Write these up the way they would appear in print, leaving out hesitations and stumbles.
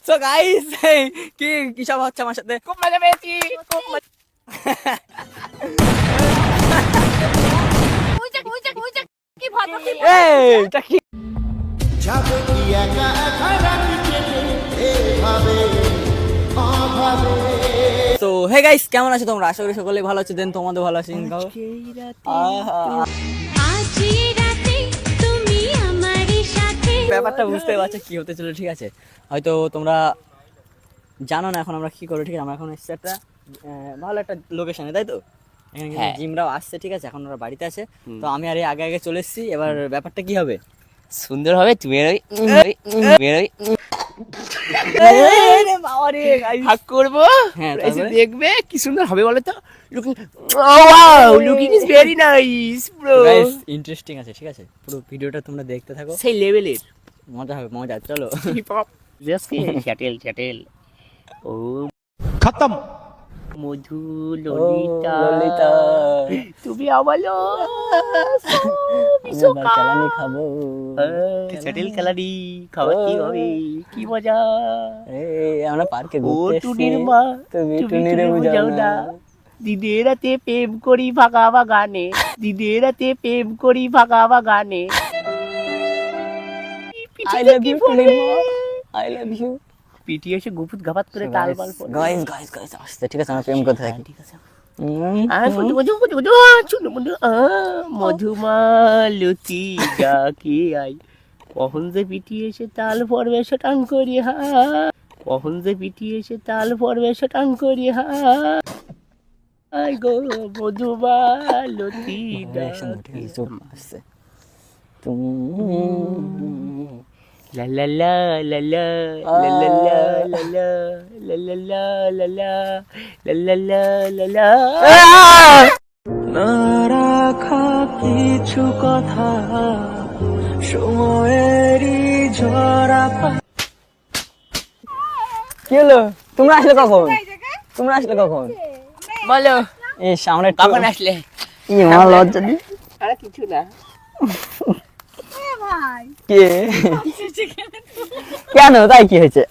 So guys কি সব হচ্ছে আমার সাথে, খুব মজা পেয়েছি, খুব মজা। এটা কি তো হে গাইস, কেমন আছো তোমরা? আশা করি সকলেই ভালো আছো। দেন তোমাদের ভালো আছো। ব্যাপারটা বুঝতে পারছো কি হতে চলে, ঠিক আছে? হয়তো তোমরা জানো না এখন আমরা কি করবো, ঠিক আছে? আমরা এখন এসেছি একটা ভালো একটা লোকেশনে, তাই তো? এখানে কিন্তু জিমরাও আসছে, ঠিক আছে? এখন ওরা বাড়িতে আছে, তো আমি আর আগে আগে চলে এসেছি। এবার ব্যাপারটা কি হবে? সুন্দর হবে। তুমি হাক করবো, দেখবে কি সুন্দর হবে বলো তো। Looking is very nice bro. Guys interesting আছে, ঠিক আছে? পুরো ভিডিওটা তোমরা দেখতে থাকো, সেই লেভেলের মজা হবে, মজা। চলো হিপ হপ চ্যাটেল চ্যাটেল। ও খতম। মধু ললিতা তুমি আমালো কালানি খাবো, চ্যাটেল কালানি খাওয়াতে হবে, কি মজা। আমরা পার্কে ও টুনির মা তুমি টুনিরে বুঝাও না। দিদের রাতে প্রেম করি ফাঁকা বাগানে, দিদের রাতে প্রেম করি ফাঁকা বাগানে। আই লাভ ইউ টুনির মা, আই লাভ ইউ। পিটি এসে গুপুত গাপাত করে তাল বাল পড়ে। গাইস আসতে, ঠিক আছে? আমরা প্রেম করতে থাকি, ঠিক আছে? মধুমালতী ডাকে আই, কখন যে পিটি এসে তাল পড়বে সেটাং করি হা, কখন যে পিটি এসে তাল পড়বে সেটাং করি হা। আই গো মধুমালতী ডাকে আসছে তুমি। La la la la la la la la la la la la la la la la la la la. না রাখা কিছু কথা সময়েরই ঝরা। কি হলো? তোমরা আসলে কখন? তোমরা আসলে কখন বলো? ইস, আমরা কখন আসলে? আমার লজ্জা দি। আরে কিছু না। কে কেন, তাই কি হয়েছে?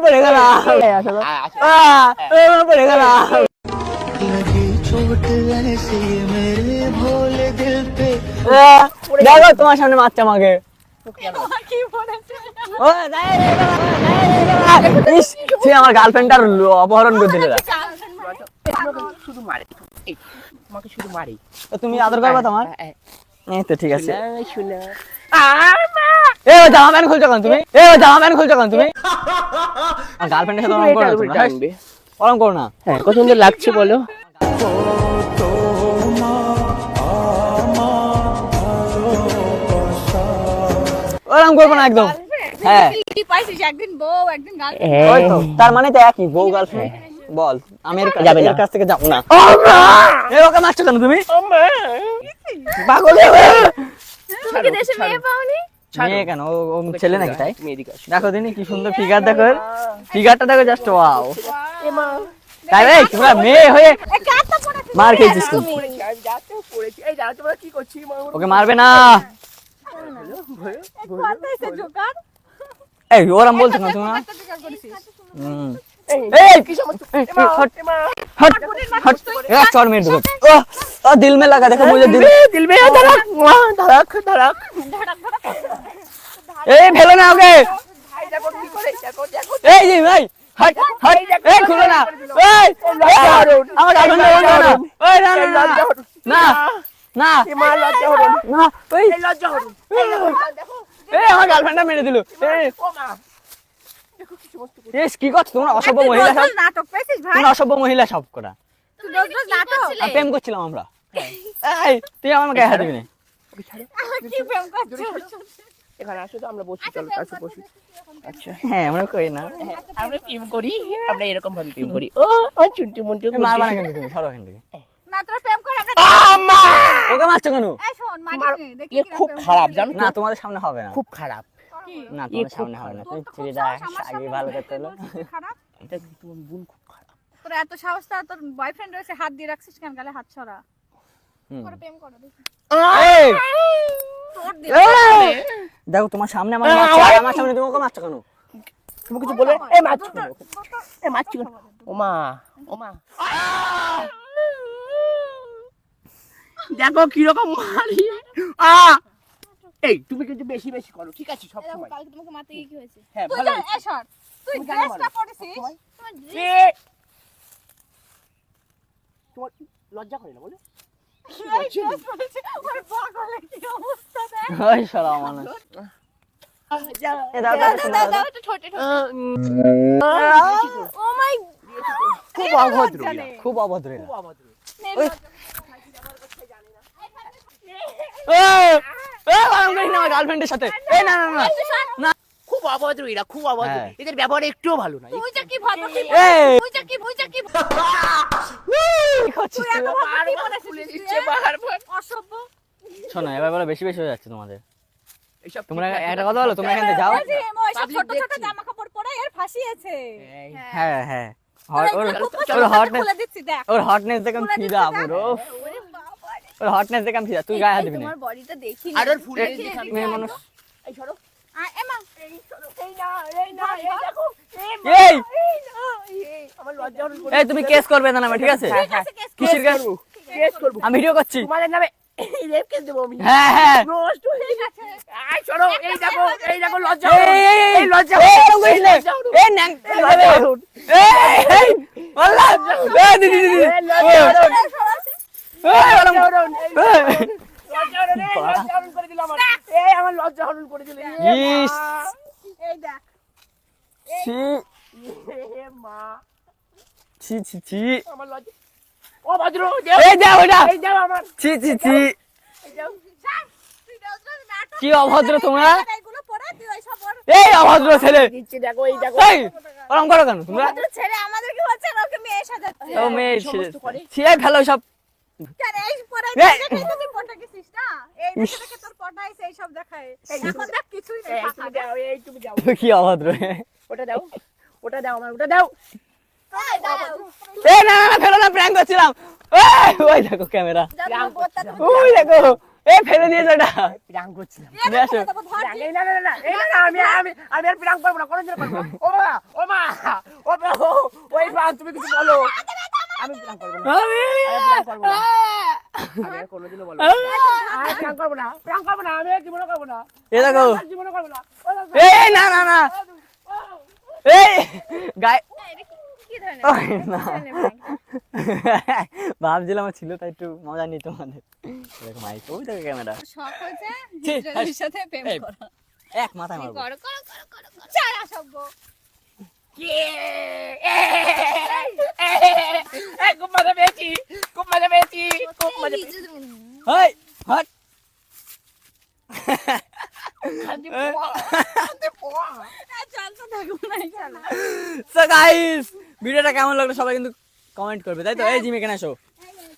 পড়ে গেল, পড়ে গেল। দেখো তোমার সামনে মারছে আমাকে। আমার গার্লফ্রেন্ডটার অপহরণ করে দিলে। শুধু মারে, তোমাকে শুধু মারে। তুমি আদর করবা তোমার? এই তো ঠিক আছে। জামা প্যান্ট খুলছো কেন তুমি? জামা প্যান্ট খুলছো কেন তুমি? গার্লফ্রেন্ডের সাথে ওরকম করো না, ওরকম করো না। হ্যাঁ, কত সুন্দর লাগছে বলো। ওরকম করবো না একদম। হ্যাঁ, তার মানে তো একই, বউ গার্লফ্রেন্ড। বল, আমি এর কাছ থেকে যাবো না। ওকে মারছো কেন তুমি? পাগল মেয়ে কেন? ও ছেলে নাকি? তাই দেখো দিনি কি সুন্দর ফিগার, দেখো ফিগারটা, দেখো জাস্ট ওয়াও। তাই রে, তোমরা মেয়ে হয়ে মার খেয়েছিস তুমি। ওকে মারবে না। এই ওরম বলছো না তোমরা। चोर मेरे दो दिल में लगा, देखो मुझे दिल में धड़क धड़क धड़क। ए फेलो ना ओके, ए जी भाई हट हट, ए खुलो ना, ए আমার গার্লফ্রেন্ড না না, ওই না না না না, এ মার লজ্জা হলো না, ওই লজ্জা হলো। এ আমার গার্লফ্রেন্ডটা মেরে দিল। ও মা কি করছো তোমরা? অসভ্য মহিলা সব। নাটক পেয়েছিস ভাই? তোমরা অসভ্য মহিলা সব করা। তুই রোজ রোজ নাটক। প্রেম করছিলাম আমরা। এই তুই আমার গায়ে হাত দিবি না। কি প্রেম করছিস? এখানে আসো তো, আমরা বসি, চলো আসো বসি। আচ্ছা হ্যাঁ, আমরা করি না, আমরা প্রেম করি, আমরা এরকম ভাবে প্রেম করি। ও চুন্টু মুন্টু মারবা না কিন্তু তুমি, সরো এখান থেকে। না তোরা প্রেম করে আমরা। আম্মা ওকে মারছো কেন? এই শোন মারিস নে, দেখি কি খুব খারাপ জানো না, তোমাদের সামনে হবে না, খুব খারাপ। না তোমাদের সামনে হবে না। তুমি ছেলেটা আগে ভালো করতে হলো। খারাপ এটা তোমার বোন খুব খারাপ। তোর এত সাহস, তোর বয়ফ্রেন্ড রয়েছে, হাত দিয়ে রাখছিস কেন গালে? হাত ছড়া। করে প্রেম করো দেখি। এই তোর দে দেখো তোমার সামনে আমার মারছে, আর আমার সামনে তুমি ওকে মারছো কেন? তুমি কিছু বলে এই মারছি কেন? এই মারছি কেন? ওমা ওমা দেখো কিরকম মারি। এই তুমি কিন্তু বেশি বেশি করো, ঠিক আছে সব দেখো সময়। কালকে তোমাকে মারতে গিয়ে কি হয়েছে হ্যাঁ তুই ভালো জান এসর তুই তুমি কেন ড্রেসটা মারো? পরেছিস তোমার- তোমার dress- তোমার লজ্জা করে না বলে? এই dress পরেছে, ওর পাগলের কি অবস্থা দেখ। ওই শালা মানুষ। এ দাও, দাও, দাও, দাও, দাও। দাও একটু ঠোঁটে ঠোঁটে। ও মাই খুব অভদ্র এরা, খুব অভদ্র এরা। খুব অভদ্র। গরম করিস না আমার গার্লফ্রেন্ডের সাথে। এই না না না না। খুব অভদ্র এরা, খুব অভদ্র। হ্যাঁ। এদের ব্যবহার একটুও ভালো না। তুই যা কি ভদ্র কি এই। তুই যা কি কি করছিস তুই তুই? এত ভদ্র কি বলেছিস খুলে তুই, দিচ্ছে এ? বারবার। অসভ্য শোনো এবার বলো বেশি বেশি হয়ে যাচ্ছে তোমাদের। এইসব তোমরা ঠিক আছে একটা না। কথা বলো, তোমরা এখান থেকে যাও। ওই যে ওই সব Public ছোট ছোট দেখছি। জামা কাপড় পরে এর ফাঁসিয়েছে এই, হ্যাঁ হ্যাঁ ওর ওর ওর ওর হটনেস, খুলে দিচ্ছি দেখ ওর হটনেস দেখে আমি খুলে ফিদা দিচ্ছি দেখ। পুরো। ওরে বাবা রে। ওর হটনেস দেখে আমি ফিদা। তুই গায়ে হাত দিবি না। তোমার বডিটা দেখি আর ওর ফুল এ, দেখি আমি। মেয়ে মানুষ। এই সরো, এমা এই সরো, এই না, এই না, এই দেখো, এই মা, এই এই না, এই, আমার লজ্জা হলো। এই তুমি কেস করবে না নামে, ঠিক আছে? হ্যাঁ, হ্যাঁ, কিসের কেস? কেস করবো। আমি ভিডিও করছি। তোমাদের নামে রেপ কেস দেবো আমি। হ্যাঁ হ্যাঁ নষ্ট হয়ে গেছে। এই সরো, এই দেখো, এই দেখো লজ্জা এই হলো। এই এই এই লজ্জা এই হলো। এরকম করিস না। লজ্জা হলো। এই ন্যাং এই লজ্জা হলো। এই এই আল্লাহ এই দিদি দিদি এই লজ্জা হলো। এই ওরম লজ্জা হলো। এই এই। লজ্জা হলো রে, লজ্জা হরণ করে দিল আমার। এই আমার লজ্জা হরণ করে দিল। এ ইস। মা, এই দেখ ছি এ মা, ছি ছি ছি। আমার লজ্জা। ও ভদ্র, দেও, এই দাও ওটা। এই দাও আমার, ছি ছি ছি। এই দাও। তুই দেওয়া নাটক কি অভদ্র তোমরা। এগুলো পরে তুই ওই সব ওর এই অভদ্র ছেলে। দিচ্ছি দেখো, এই দেখো। এই ওরম করো কেন তোমরা? ভদ্র ছেলে আমাদের কি হচ্ছে না ওকে মেয়ে সাজাচ্ছে ও মেয়ে এই সমস্ত করে। ছিয়ে ফেলো সব। কেন এই পরে এই। তুই পটা গেছিস না এই দেখে দেখে তোর পটাইছে এই সব দেখায় এখন দেখ কিছুই নেই এই ফাঁকা তুমি দাও, এই তুমি দাও। কি অভদ্র। ওটা দাও, ওটা দাও আমার, ওটা দাও। এই দাও এই না না না ফেলো না, প্র্যাঙ্ক করছিলাম। এই ওই দেখো ক্যামেরা। যা বোতটা তো ওই দেখো এই ফেলে দিয়েছে ওটা। প্রাঙ্ক করছিলাম। নিয়ে আসো। প্রাঙ্ক, এই না না না না, এই না না, আমি আর প্রাঙ্ক করবো না, কোনোদিনও করবো না। ও মা, ও মা, ও মা, ওই মা, তুমি কিছু বলো। আমি প্রাঙ্ক করবো না, আমি প্রাঙ্ক করবো না। আমি আর কোনোদিনও বলবো না। আমি প্রাঙ্ক করবো না, প্রাঙ্ক করবো না, আমি আর জীবনও করবো না। এই দেখো। আমি আর জীবনও করবো না। ও মা, এই না না না এই গায়ে কি ধরনের ওই না ভাবছিলাম আমার ছিল তাই একটু মজা নিত আমাদের। দেখো মাইক, ওই দেখো ক্যামেরা। শখ হয়েছে ছি, নিজের সাথে প্রেম এই, করা এক মাথায় মারবো। করো করো করো করো করো চারা সভ্য এই, খুব মজা পেয়েছি, খুব মজা পেয়েছি, খুব মজা পেয়েছি। হেই হট। শান্তি পোয়া, শান্তি পোয়া। চলতে থাকবো না এখানে সো গাইস ভিডিওটা কেমন লাগলো সবাই কিন্তু কমেন্ট করবে, তাই তো? এই জিম এখানে আসো।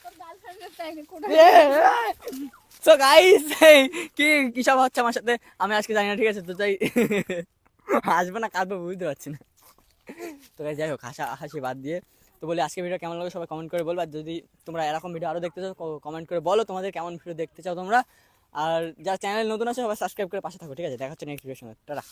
তোর গার্লফ্রেন্ডের টাইমে কোন সো গাইস কি কি সব হচ্ছে আমার সাথে আমি আজকে জানি না, ঠিক আছে? তো তাই আসবে না কাঁদবো বুঝতে পারছি না। তো গাইস যাই হোক, হাসি বাদ দিয়ে তো বলি আজকে ভিডিও কেমন লাগলো সবাই কমেন্ট করে বলবো। আর যদি তোমরা এরকম ভিডিও আরও দেখতে চাও কমেন্ট করে বলো তোমাদের কেমন ভিডিও দেখতে চাও তোমরা। আর যারা চ্যানেল নতুন আছে সবাই সাবস্ক্রাইব করে পাশে থাকো, ঠিক আছে? দেখা হচ্ছে নেক্সট ভিডিওর সঙ্গে। টাটা।